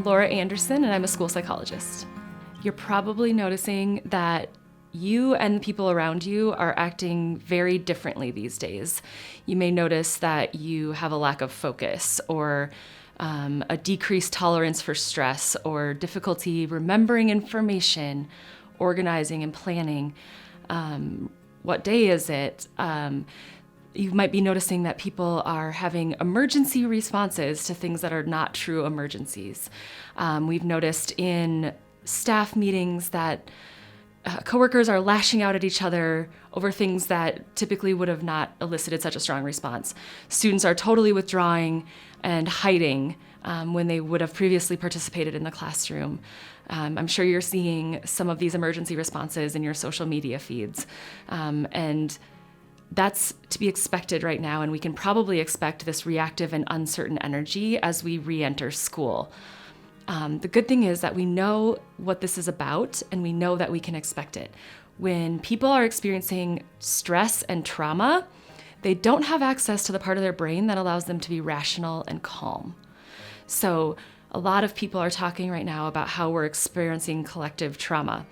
Laura Anderson, and I'm a school psychologist. You're probably noticing that you and the people around you are acting very differently these days. You may notice that you have a lack of focus or a decreased tolerance for stress or difficulty remembering information, organizing and planning. What day is it? You might be noticing that people are having emergency responses to things that are not true emergencies. We've noticed in staff meetings that coworkers are lashing out at each other over things that typically would have not elicited such a strong response. Students are totally withdrawing and hiding when they would have previously participated in the classroom. I'm sure you're seeing some of these emergency responses in your social media feeds. And that's to be expected right now, and we can probably expect this reactive and uncertain energy as we re-enter school. The good thing is that we know what this is about, and we know that we can expect it. When people are experiencing stress and trauma, they don't have access to the part of their brain that allows them to be rational and calm. So a lot of people are talking right now about how we're experiencing collective trauma.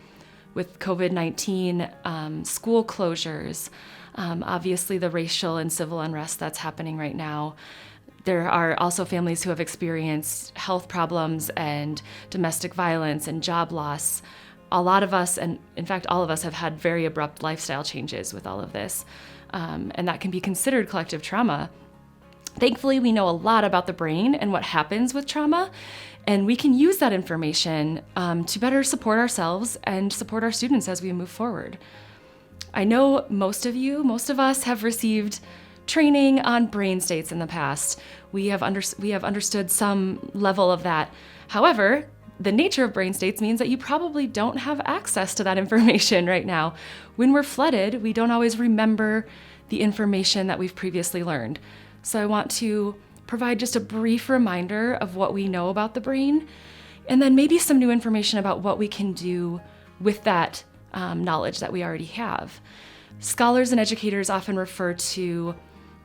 With COVID-19, school closures, obviously the racial and civil unrest that's happening right now. There are also families who have experienced health problems and domestic violence and job loss. A lot of us, and in fact all of us, have had very abrupt lifestyle changes with all of this, and that can be considered collective trauma. Thankfully, we know a lot about the brain and what happens with trauma, and we can use that information to better support ourselves and support our students as we move forward. I know most of us have received training on brain states in the past. We have understood some level of that. However, the nature of brain states means that you probably don't have access to that information right now. When we're flooded, we don't always remember the information that we've previously learned. So I want to provide just a brief reminder of what we know about the brain, and then maybe some new information about what we can do with that knowledge that we already have. Scholars and educators often refer to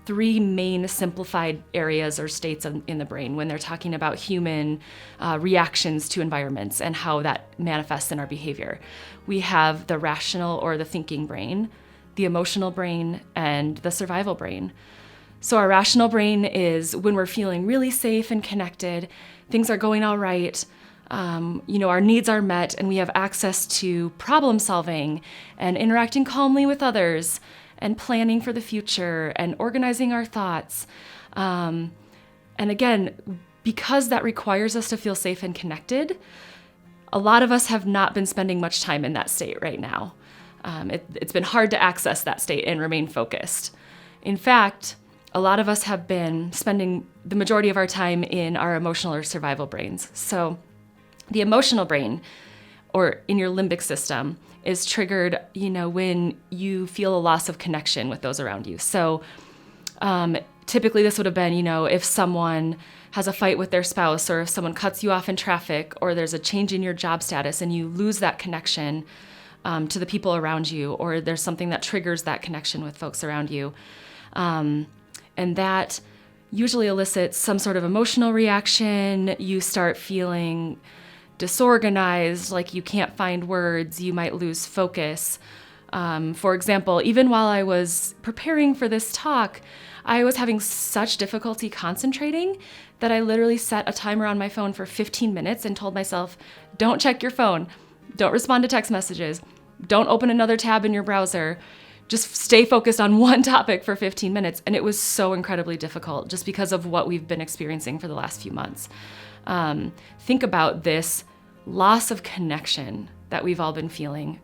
3 main simplified areas or states in the brain when they're talking about human reactions to environments and how that manifests in our behavior. We have the rational or the thinking brain, the emotional brain, and the survival brain. So our rational brain is when we're feeling really safe and connected, things are going all right, our needs are met, and we have access to problem solving and interacting calmly with others and planning for the future and organizing our thoughts. And again, because that requires us to feel safe and connected, a lot of us have not been spending much time in that state right now. It's been hard to access that state and remain focused. In fact, a lot of us have been spending the majority of our time in our emotional or survival brains. So the emotional brain, or in your limbic system, is triggered, when you feel a loss of connection with those around you. So typically this would have been, if someone has a fight with their spouse, or if someone cuts you off in traffic, or there's a change in your job status and you lose that connection to the people around you, or there's something that triggers that connection with folks around you. And that usually elicits some sort of emotional reaction. You start feeling disorganized, like you can't find words, you might lose focus. For example, even while I was preparing for this talk, I was having such difficulty concentrating that I literally set a timer on my phone for 15 minutes and told myself, don't check your phone, don't respond to text messages, don't open another tab in your browser, just stay focused on one topic for 15 minutes. And it was so incredibly difficult just because of what we've been experiencing for the last few months. Think about this loss of connection that we've all been feeling.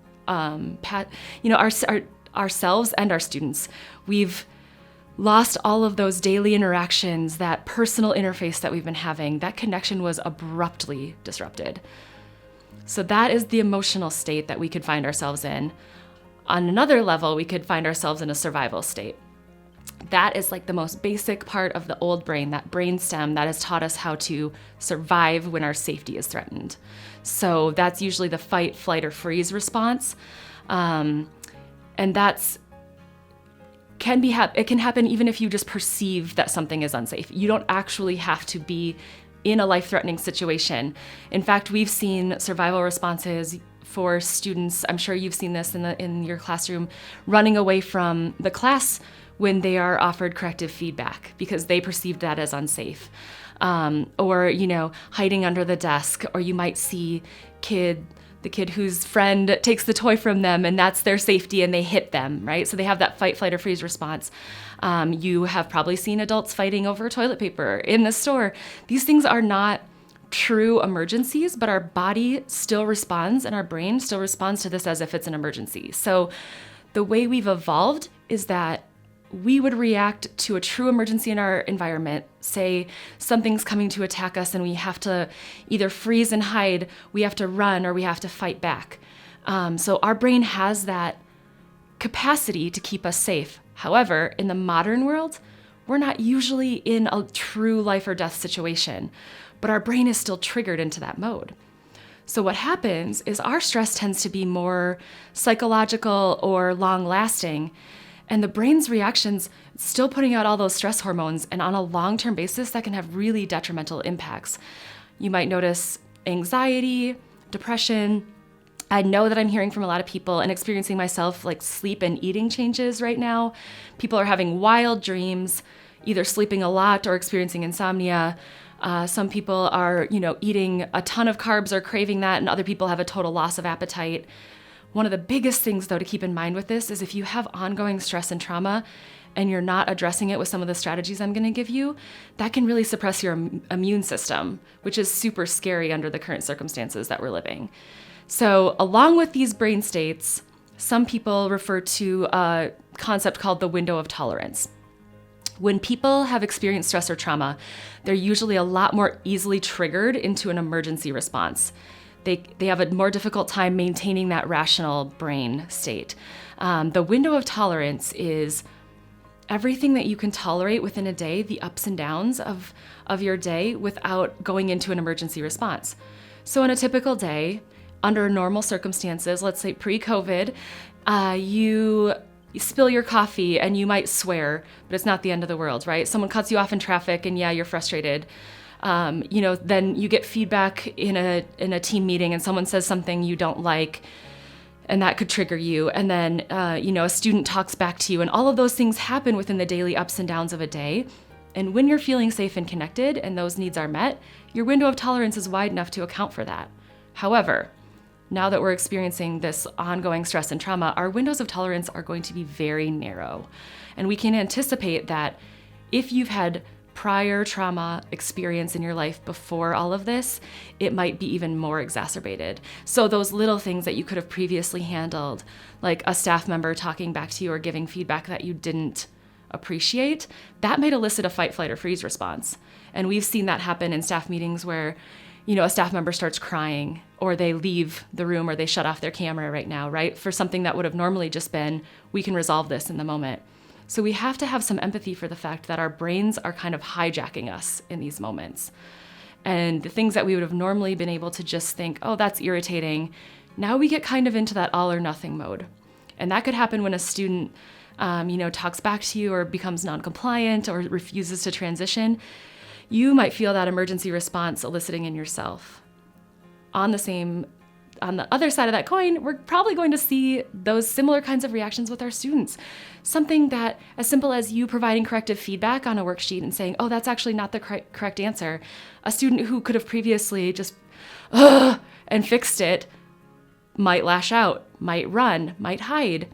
Ourselves and our students, we've lost all of those daily interactions, that personal interface that we've been having. That connection was abruptly disrupted. So that is the emotional state that we could find ourselves in. On another level, we could find ourselves in a survival state. That is like the most basic part of the old brain, that brain stem that has taught us how to survive when our safety is threatened. So that's usually the fight, flight, or freeze response. And it can happen even if you just perceive that something is unsafe. You don't actually have to be in a life-threatening situation. In fact, we've seen survival responses for students, I'm sure you've seen this in your classroom, running away from the class when they are offered corrective feedback because they perceived that as unsafe. Or, hiding under the desk, or you might see the kid whose friend takes the toy from them and that's their safety and they hit them, right? So they have that fight, flight, or freeze response. You have probably seen adults fighting over toilet paper in the store. These things are not true emergencies, but our body still responds and our brain still responds to this as if it's an emergency. So the way we've evolved is that we would react to a true emergency in our environment. Say something's coming to attack us and we have to either freeze and hide, we have to run, or we have to fight back. So our brain has that capacity to keep us safe. However, in the modern world, we're not usually in a true life or death situation, but our brain is still triggered into that mode. So what happens is our stress tends to be more psychological or long-lasting, and the brain's reactions still putting out all those stress hormones, and on a long-term basis, that can have really detrimental impacts. You might notice anxiety, depression. I know that I'm hearing from a lot of people and experiencing myself like sleep and eating changes right now. People are having wild dreams, either sleeping a lot or experiencing insomnia. Some people are, eating a ton of carbs or craving that, and other people have a total loss of appetite. One of the biggest things, though, to keep in mind with this is if you have ongoing stress and trauma and you're not addressing it with some of the strategies I'm going to give you, that can really suppress your immune system, which is super scary under the current circumstances that we're living. So along with these brain states, some people refer to a concept called the window of tolerance. When people have experienced stress or trauma, they're usually a lot more easily triggered into an emergency response. They have a more difficult time maintaining that rational brain state. The window of tolerance is everything that you can tolerate within a day, the ups and downs of your day without going into an emergency response. So in a typical day, under normal circumstances, let's say pre-COVID, you spill your coffee and you might swear, but it's not the end of the world, right? Someone cuts you off in traffic and you're frustrated. Then you get feedback in a team meeting and someone says something you don't like, and that could trigger you. And then, a student talks back to you, and all of those things happen within the daily ups and downs of a day. And when you're feeling safe and connected and those needs are met, your window of tolerance is wide enough to account for that. However, now that we're experiencing this ongoing stress and trauma, our windows of tolerance are going to be very narrow. And we can anticipate that if you've had prior trauma experience in your life before all of this, it might be even more exacerbated. So those little things that you could have previously handled, like a staff member talking back to you or giving feedback that you didn't appreciate, that might elicit a fight, flight, or freeze response. And we've seen that happen in staff meetings where, a staff member starts crying or they leave the room or they shut off their camera right now, right? For something that would have normally just been, we can resolve this in the moment. So we have to have some empathy for the fact that our brains are kind of hijacking us in these moments. And the things that we would have normally been able to just think, oh, that's irritating, now we get kind of into that all or nothing mode. And that could happen when a student, talks back to you or becomes non-compliant or refuses to transition. You might feel that emergency response eliciting in yourself. On the other side of that coin, we're probably going to see those similar kinds of reactions with our students. Something that as simple as you providing corrective feedback on a worksheet and saying, oh, that's actually not the correct answer. A student who could have previously just, and fixed it might lash out, might run, might hide.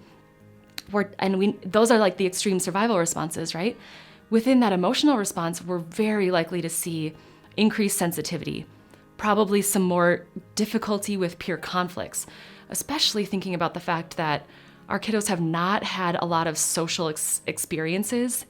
Those are like the extreme survival responses, right? Within that emotional response, we're very likely to see increased sensitivity, probably some more difficulty with peer conflicts, especially thinking about the fact that our kiddos have not had a lot of social experiences.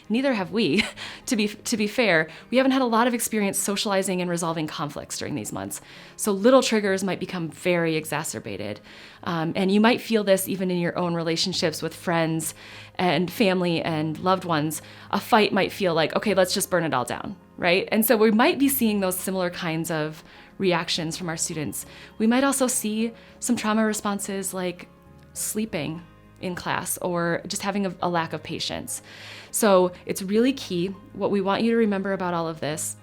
Neither have we, to be fair. We haven't had a lot of experience socializing and resolving conflicts during these months. So little triggers might become very exacerbated. And you might feel this even in your own relationships with friends and family and loved ones. A fight might feel like, okay, let's just burn it all down, right? And so we might be seeing those similar kinds of reactions from our students. We might also see some trauma responses like sleeping in class or just having a lack of patience. So it's really key. What we want you to remember about all of this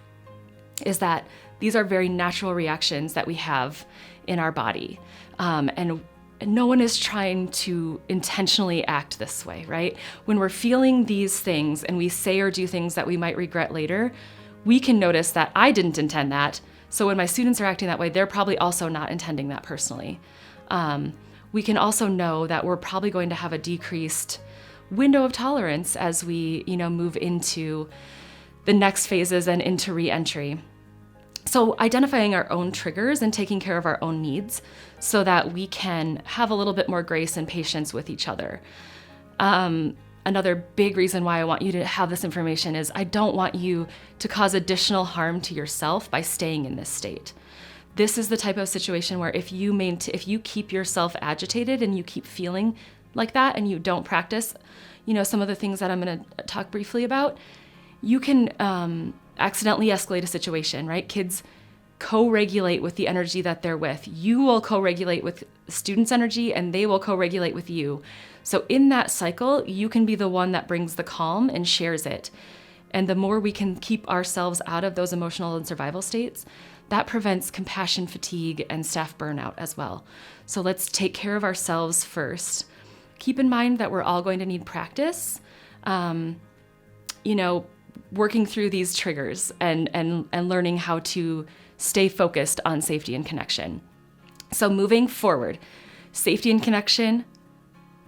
is that these are very natural reactions that we have in our body. And no one is trying to intentionally act this way, right? When we're feeling these things and we say or do things that we might regret later, we can notice that I didn't intend that. So when my students are acting that way, they're probably also not intending that personally. We can also know that we're probably going to have a decreased window of tolerance as we, move into the next phases and into re-entry. So identifying our own triggers and taking care of our own needs so that we can have a little bit more grace and patience with each other. Another big reason why I want you to have this information is I don't want you to cause additional harm to yourself by staying in this state. This is the type of situation where if you keep yourself agitated and you keep feeling like that and you don't practice, some of the things that I'm going to talk briefly about, you can accidentally escalate a situation, right? Kids co-regulate with the energy that they're with. You will co-regulate with students' energy and they will co-regulate with you. So in that cycle, you can be the one that brings the calm and shares it. And the more we can keep ourselves out of those emotional and survival states, that prevents compassion fatigue and staff burnout as well. So let's take care of ourselves first. Keep in mind that we're all going to need practice, working through these triggers and learning how to stay focused on safety and connection. So moving forward, safety and connection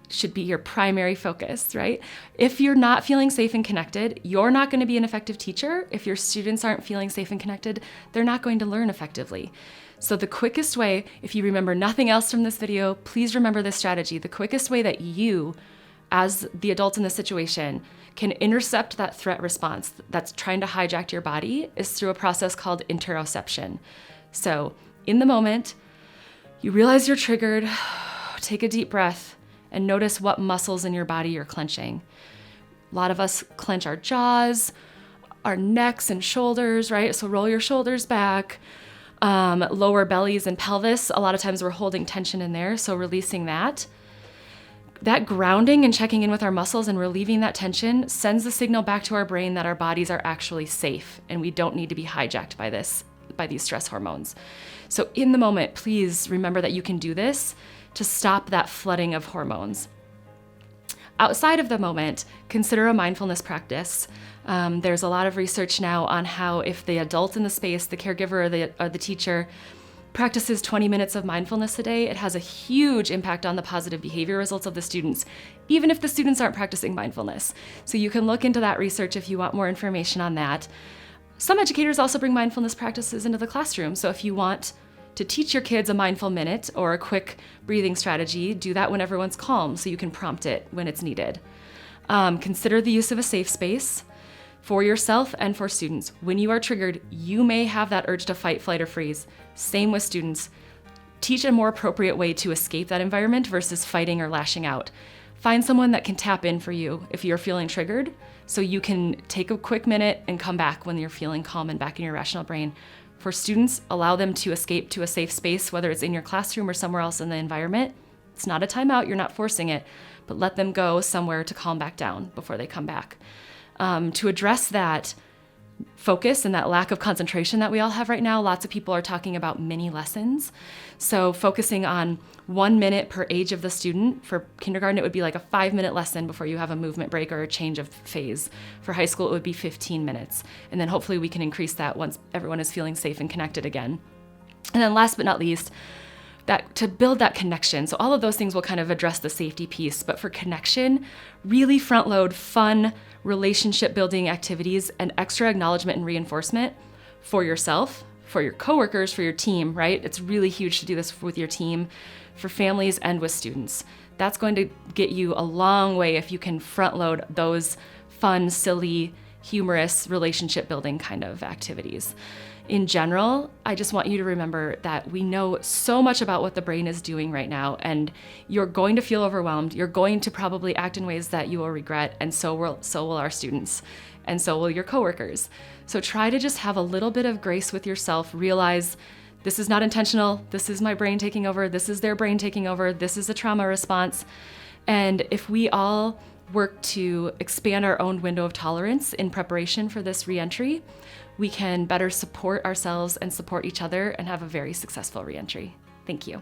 should be your primary focus, right? If you're not feeling safe and connected, you're not going to be an effective teacher. If your students aren't feeling safe and connected, they're not going to learn effectively. So the quickest way, if you remember nothing else from this video, please remember this strategy. The quickest way that you, as the adult in the situation, can intercept that threat response that's trying to hijack your body is through a process called interoception. So in the moment, you realize you're triggered, take a deep breath, and notice what muscles in your body you're clenching. A lot of us clench our jaws, our necks and shoulders, right? So roll your shoulders back, lower bellies and pelvis. A lot of times we're holding tension in there, so releasing that. That grounding and checking in with our muscles and relieving that tension sends the signal back to our brain that our bodies are actually safe and we don't need to be hijacked by these stress hormones. So in the moment, please remember that you can do this to stop that flooding of hormones. Outside of the moment, consider a mindfulness practice. There's a lot of research now on how if the adult in the space, the caregiver or the teacher, practices 20 minutes of mindfulness a day, it has a huge impact on the positive behavior results of the students, even if the students aren't practicing mindfulness. So you can look into that research if you want more information on that. Some educators also bring mindfulness practices into the classroom. So if you want to teach your kids a mindful minute or a quick breathing strategy, do that when everyone's calm so you can prompt it when it's needed. Consider the use of a safe space for yourself and for students. When you are triggered, you may have that urge to fight, flight, or freeze. Same with students. Teach a more appropriate way to escape that environment versus fighting or lashing out. Find someone that can tap in for you if you're feeling triggered, so you can take a quick minute and come back when you're feeling calm and back in your rational brain. For students, allow them to escape to a safe space, whether it's in your classroom or somewhere else in the environment. It's not a timeout, you're not forcing it, but let them go somewhere to calm back down before they come back. To address that focus and that lack of concentration that we all have right now, lots of people are talking about mini lessons. So focusing on 1 minute per age of the student. For kindergarten, it would be like a 5-minute lesson before you have a movement break or a change of phase. For high school, it would be 15 minutes. And then hopefully we can increase that once everyone is feeling safe and connected again. And then last but not least, that to build that connection. So all of those things will kind of address the safety piece, but for connection, really front load fun relationship building activities and extra acknowledgement and reinforcement for yourself, for your coworkers, for your team, right? It's really huge to do this with your team, for families and with students. That's going to get you a long way if you can front load those fun, silly, humorous relationship building kind of activities. In general, I just want you to remember that we know so much about what the brain is doing right now, and you're going to feel overwhelmed. You're going to probably act in ways that you will regret, and so will our students, and so will your coworkers. So try to just have a little bit of grace with yourself. Realize this is not intentional. This is my brain taking over. This is their brain taking over. This is a trauma response. And if we all work to expand our own window of tolerance in preparation for this reentry, we can better support ourselves and support each other and have a very successful reentry. Thank you.